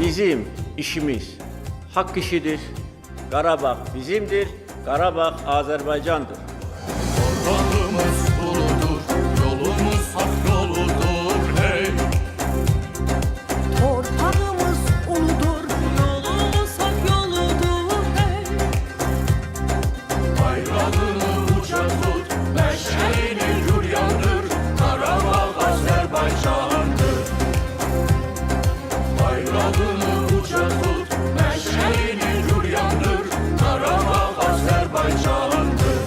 bizim işimiz hak işidir. Karabağ bizimdir, Karabağ Azerbaycan'dır. Torpağımız uludur, yolumuz hak yoludur hey. Torpağımız uludur, yolumuz hak yoludur hey. Bayrağını uca tut, beşeğini gür yandır, Karabağ Azerbaycan'dır. Bayrağını uca tut, beşeğini gür yandır, Karabağ Azerbaycan'dır.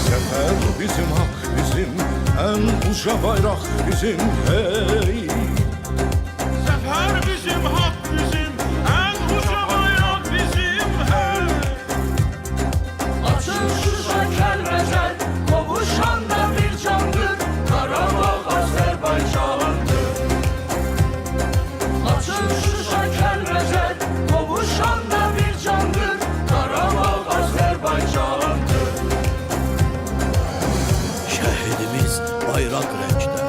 Zafer bizim, hak bizim, en uca bayrak bizim hey. Zafer bizim, hak bizim, en uca bayrak bizim hey. Açın Şuşa Kelbezer, kovuşan da bir candır, Karabağ Azerbaycan'dır. Açın Şuşa Kelbezer, kovuşan da bir candır, Karabağ Azerbaycan'dır. Şəhidimiz bayraq rəngdə,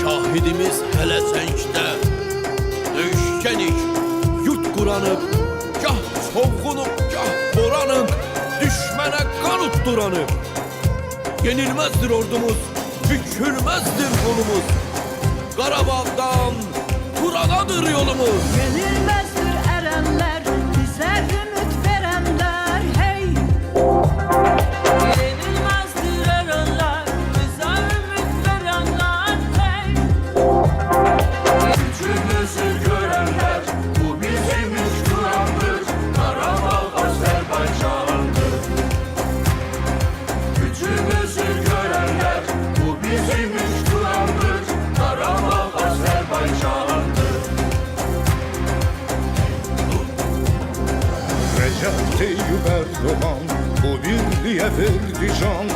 şahidimiz hələ zəngdə. Döyüşkənik, yurt quranıq, gah çovğunuq, gah boranıq, düşmənə qan utduranıq. Yenilməzdir ordumuz, bükülməzdir qolumuz. Qarabağdan Turanadır yolumuz. Yenilmezdir erenler, bize ümit verenler hey. Yenilmezdir erenler, bize ümit verenler hey. Gücümüzü görenler, bu bizim üç durandır, Karabağ Azerbaycan'dır. Gücümüzü görenler, bu bizim üç durandır, Karabağ Azerbaycan'dır. Recep Tayyip Erdoğan bu birliğe verdi can